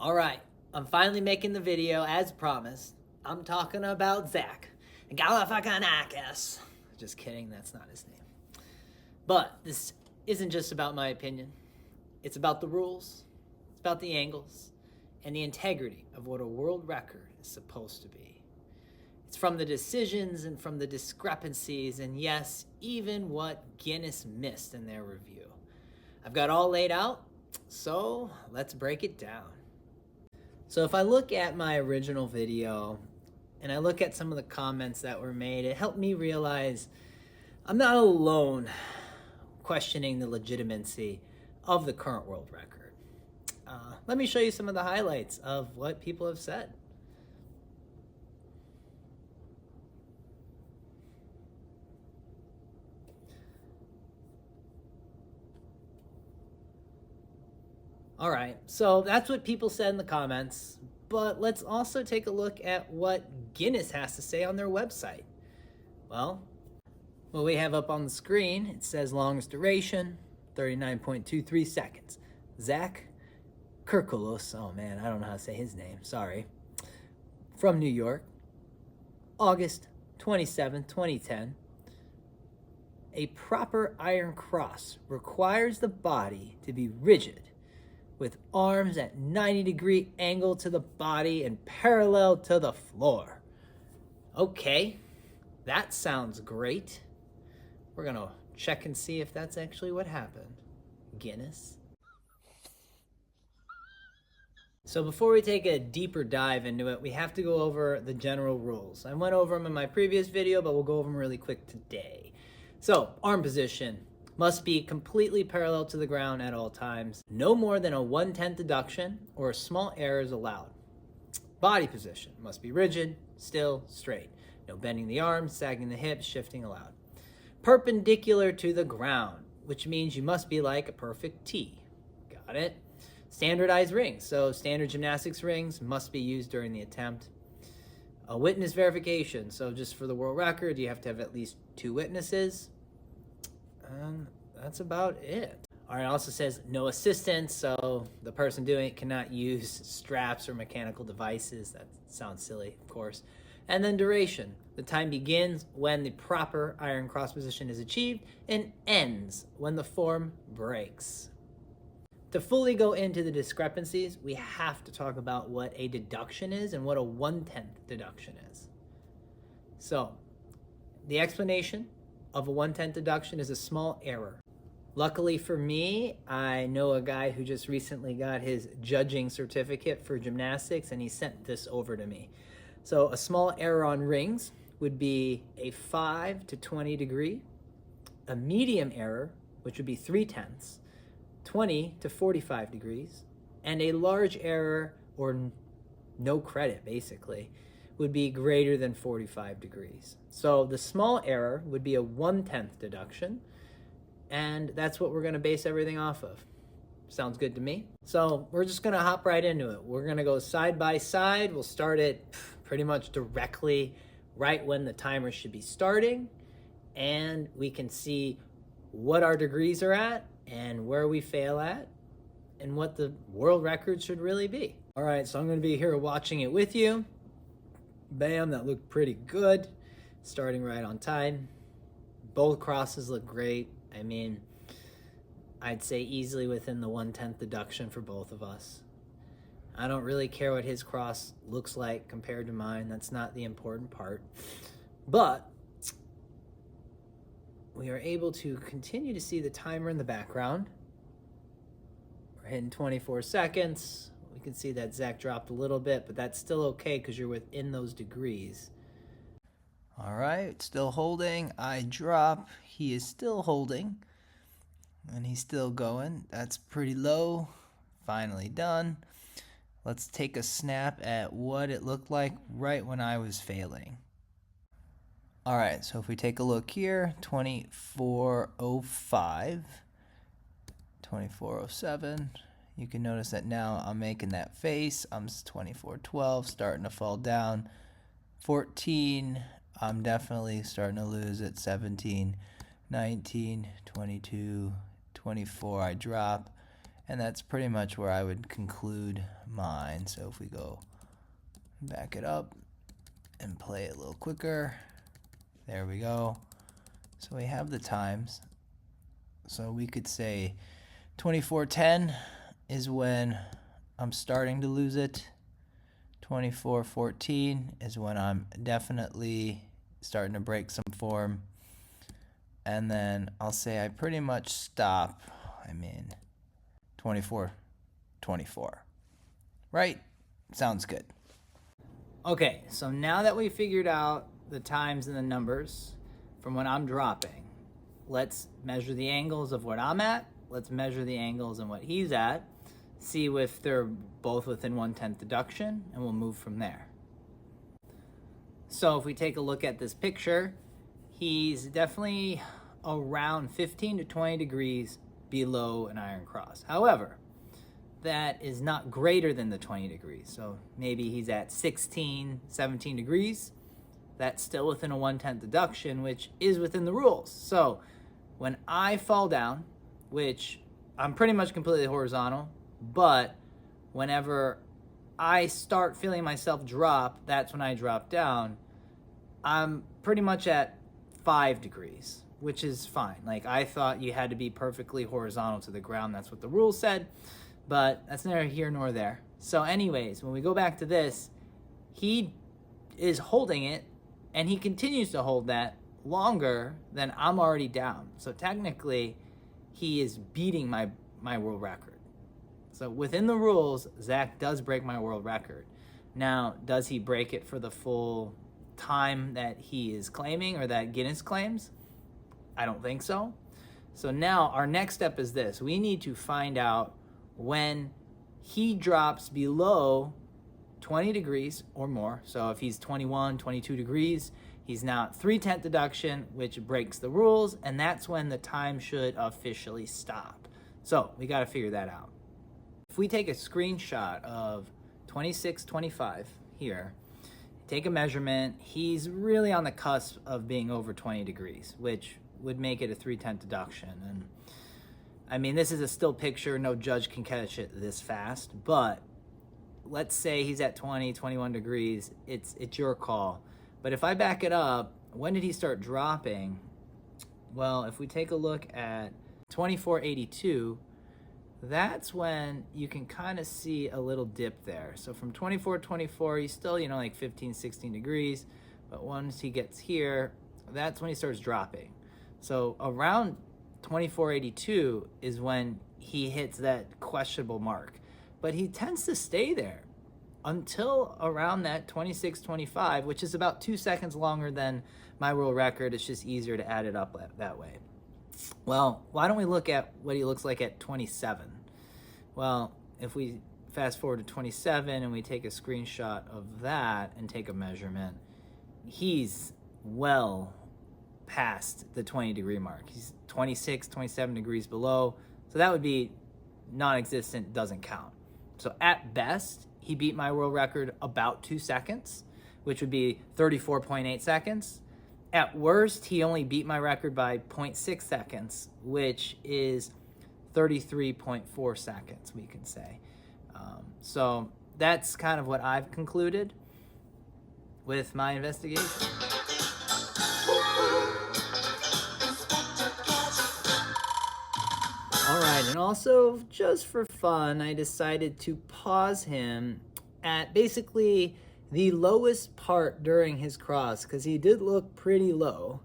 All right, I'm finally making the video as promised. I'm talking about Zach Galifianakis. Just kidding, that's not his name. But this isn't just about my opinion. It's about the rules, it's about the angles, and the integrity of what a world record is supposed to be. It's from the decisions and from the discrepancies, and yes, even what Guinness missed in their review. I've got all laid out, so let's break it down. So if I look at my original video and I look at some of the comments that were made, it helped me realize I'm not alone questioning the legitimacy of the current world record. Let me show you some of the highlights of what people have said. All right, so that's what people said in the comments, but let's also take a look at what Guinness has to say on their website. Well, what we have up on the screen, it says longest duration, 39.23 seconds. Zach Kirkulos, oh man, I don't know how to say his name, sorry. From New York, August 27, 2010. A proper iron cross requires the body to be rigid, with arms at 90-degree angle to the body and parallel to the floor. Okay, that sounds great. We're gonna check and see if that's actually what happened. Guinness. So before we take a deeper dive into it, we have to go over the general rules. I went over them in my previous video, but we'll go over them really quick today. So, arm position must be completely parallel to the ground at all times. No more than a 1/10 deduction or a small error is allowed. Body position must be rigid, still, straight. No bending the arms, sagging the hips, shifting allowed. Perpendicular to the ground, which means you must be like a perfect T. Got it? Standardized rings. So standard gymnastics rings must be used during the attempt. A witness verification. So just for the world record, you have to have at least 2 witnesses. That's about it. All right, it also says no assistance, so the person doing it cannot use straps or mechanical devices. That sounds silly, of course. And then duration. The time begins when the proper iron cross position is achieved and ends when the form breaks. To fully go into the discrepancies, we have to talk about what a deduction is and what a 1/10 deduction is. So, the explanation of a 1/10 deduction is a small error. Luckily for me, I know a guy who just recently got his judging certificate for gymnastics, and he sent this over to me. So a small error on rings would be a 5 to 20 degree, a medium error, which would be 3/10, 20 to 45 degrees, and a large error, or no credit basically, would be greater than 45 degrees. So the small error would be a 1/10 deduction, and that's what we're gonna base everything off of. Sounds good to me. So we're just gonna hop right into it. We're gonna go side by side. We'll start it pretty much directly right when the timer should be starting, and we can see what our degrees are at and where we fail at and what the world record should really be. All right, so I'm gonna be here watching it with you. Bam, that looked pretty good. Starting right on time. Both crosses look great. I mean, I'd say easily within the 1/10 deduction for both of us. I don't really care what his cross looks like compared to mine. That's not the important part. But we are able to continue to see the timer in the background. We're hitting 24 seconds. We can see that Zach dropped a little bit, but that's still okay because you're within those degrees. All right, still holding. I drop. He is still holding. And he's still going. That's pretty low. Finally done. Let's take a snap at what it looked like right when I was failing. All right, so if we take a look here, 24:05, 24:07. You can notice that now I'm making that face. I'm 24:12, starting to fall down. 14, I'm definitely starting to lose it. 17, 19, 22, 24, I drop. And that's pretty much where I would conclude mine. So if we go back it up and play it a little quicker, there we go. So we have the times. So we could say 24:10 is when I'm starting to lose it. 24:14 is when I'm definitely starting to break some form. And then I'll say I pretty much stop, 24:24. Right? Sounds good. Okay, so now that we figured out the times and the numbers from when I'm dropping, let's measure the angles of what I'm at. Let's measure the angles and what he's at. See if they're both within 1/10 deduction, and we'll move from there. So if we take a look at this picture, he's definitely around 15 to 20 degrees below an iron cross. However, that is not greater than the 20 degrees. So maybe he's at 16, 17 degrees. That's still within a 1/10 deduction, which is within the rules. So when I fall down, which I'm pretty much completely horizontal, but whenever I start feeling myself drop, that's when I drop down. I'm pretty much at 5 degrees, which is fine. Like, I thought you had to be perfectly horizontal to the ground. That's what the rules said, but that's neither here nor there. So anyways, when we go back to this, he is holding it, and he continues to hold that longer than I'm already down. So technically, he is beating my world record. So within the rules, Zach does break my world record. Now, does he break it for the full time that he is claiming or that Guinness claims? I don't think so. So now our next step is this. We need to find out when he drops below 20 degrees or more. So if he's 21, 22 degrees, he's now at 3/10 deduction, which breaks the rules, and that's when the time should officially stop. So we got to figure that out. If we take a screenshot of 26:25 here, take a measurement, he's really on the cusp of being over 20 degrees, which would make it a 3/10 deduction. And this is a still picture, no judge can catch it this fast, but let's say he's at 20, 21 degrees, it's your call. But if I back it up, when did he start dropping? Well, if we take a look at 24:82, that's when you can kind of see a little dip there. So from 24:24, he's still, like 15, 16 degrees. But once he gets here, that's when he starts dropping. So around 24:82 is when he hits that questionable mark. But he tends to stay there until around that 26:25, which is about 2 seconds longer than my world record. It's just easier to add it up that way. Well, why don't we look at what he looks like at 27? Well, if we fast forward to 27 and we take a screenshot of that and take a measurement, he's well past the 20 degree mark. He's 26, 27 degrees below. So that would be non-existent, doesn't count. So at best, he beat my world record about 2 seconds, which would be 34.8 seconds. At worst, he only beat my record by 0.6 seconds, which is 33.4 seconds, we can say. So that's kind of what I've concluded with my investigation. All right, and also, just for fun, I decided to pause him at basically the lowest part during his cross, because he did look pretty low,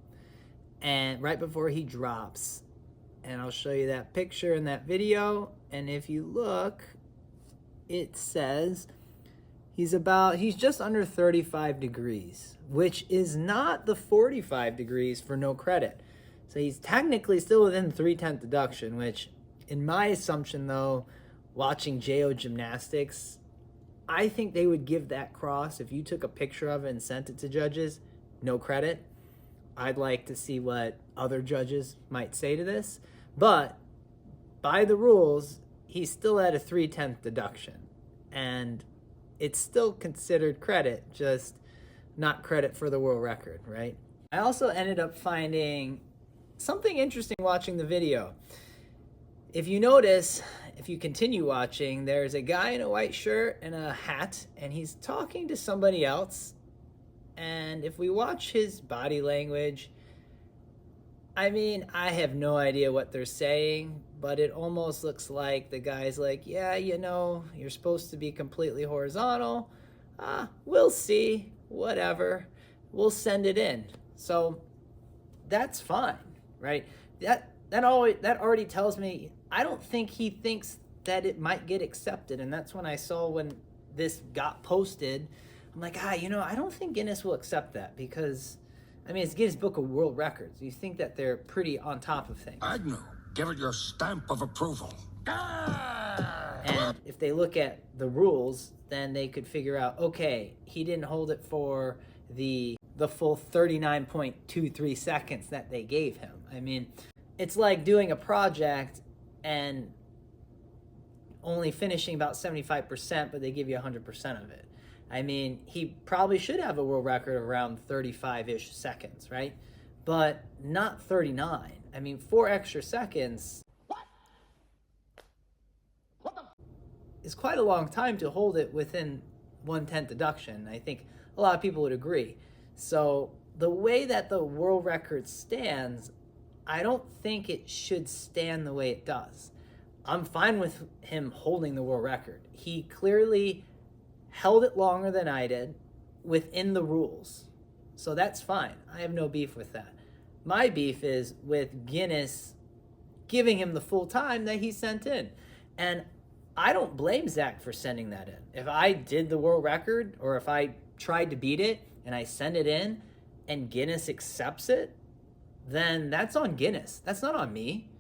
and right before he drops. And I'll show you that picture in that video, and if you look, it says he's just under 35 degrees, which is not the 45 degrees for no credit. So he's technically still within 3/10 deduction, which in my assumption though, watching JO Gymnastics, I think they would give that cross, if you took a picture of it and sent it to judges, no credit. I'd like to see what other judges might say to this. But by the rules, he's still at a 3/10 deduction. And it's still considered credit, just not credit for the world record, right? I also ended up finding something interesting watching the video. If you notice, if you continue watching, there's a guy in a white shirt and a hat, and he's talking to somebody else. And if we watch his body language, I mean, I have no idea what they're saying, but it almost looks like the guy's like, yeah, you know, you're supposed to be completely horizontal. We'll see, whatever. We'll send it in. So that's fine, right? That already tells me I don't think he thinks that it might get accepted. And that's when I saw when this got posted, I'm like, you know, I don't think Guinness will accept that because, I mean, it's Guinness Book of World Records. You think that they're pretty on top of things. Agnew, give it your stamp of approval. And if they look at the rules, then they could figure out, okay, he didn't hold it for the full 39.23 seconds that they gave him. I mean, it's like doing a project and only finishing about 75%, but they give you 100% of it. I mean, he probably should have a world record of around 35-ish seconds, right? But not 39. I mean, 4 extra seconds is quite a long time to hold it within 1/10 deduction. I think a lot of people would agree. So the way that the world record stands, I don't think it should stand the way it does. I'm fine with him holding the world record. He clearly held it longer than I did within the rules. So that's fine. I have no beef with that. My beef is with Guinness giving him the full time that he sent in. And I don't blame Zach for sending that in. If I did the world record or if I tried to beat it and I send it in and Guinness accepts it, then that's on Guinness. That's not on me.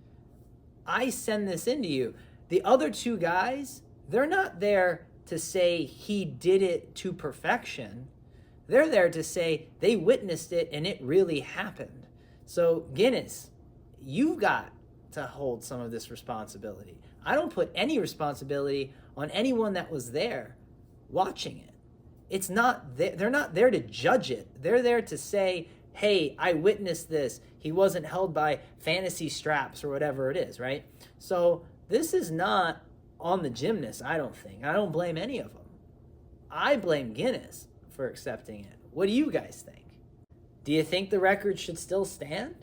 I send this in to you. The other 2 guys, they're not there to say he did it to perfection. They're there to say they witnessed it and it really happened. So Guinness, you've got to hold some of this responsibility. I don't put any responsibility on anyone that was there watching it. It's not, they're not there to judge it. They're there to say, hey, I witnessed this. He wasn't held by fantasy straps or whatever it is, right? So this is not on the gymnast, I don't think. I don't blame any of them. I blame Guinness for accepting it. What do you guys think? Do you think the record should still stand?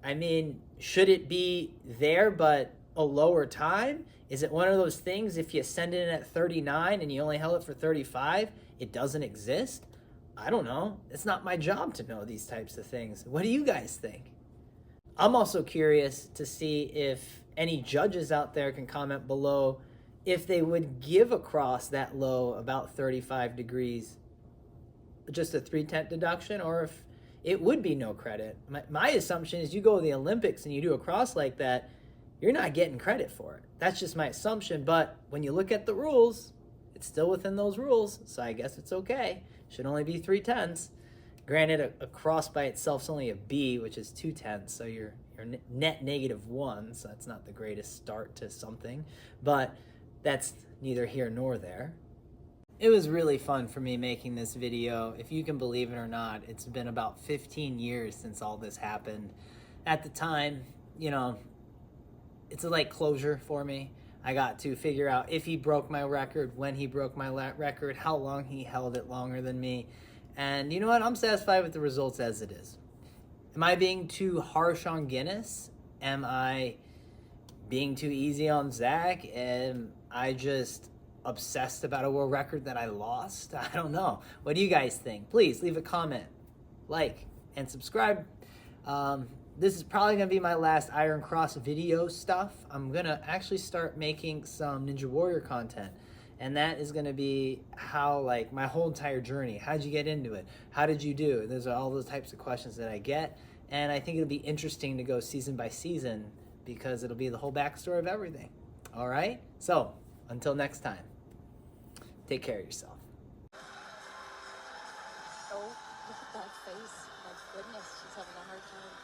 I mean, should it be there but a lower time? Is it one of those things, if you send it in at 39 and you only held it for 35, it doesn't exist? I don't know. It's not my job to know these types of things. What do you guys think? I'm also curious to see if any judges out there can comment below if they would give a cross that low, about 35 degrees, just a 3/10 deduction, or if it would be no credit. My assumption is you go to the Olympics and you do a cross like that, you're not getting credit for it. That's just my assumption. But when you look at the rules, it's still within those rules. So I guess it's okay. Should only be 3/10. Granted, a cross by itself is only a B, which is 2/10. So you're net -1. So that's not the greatest start to something. But that's neither here nor there. It was really fun for me making this video. If you can believe it or not, it's been about 15 years since all this happened. At the time, you know, it's like closure for me. I got to figure out if he broke my record, when he broke my record, how long he held it longer than me. And you know what? I'm satisfied with the results as it is. Am I being too harsh on Guinness? Am I being too easy on Zach? Am I just obsessed about a world record that I lost? I don't know. What do you guys think? Please leave a comment, like, and subscribe. This is probably going to be my last Iron Cross video stuff. I'm going to actually start making some Ninja Warrior content. And that is going to be how, like, my whole entire journey. How'd you get into it? How did you do? Those are all those types of questions that I get. And I think it'll be interesting to go season by season because it'll be the whole backstory of everything. All right? So, until next time, take care of yourself. Oh, look at that face. My goodness, she's having a hard time.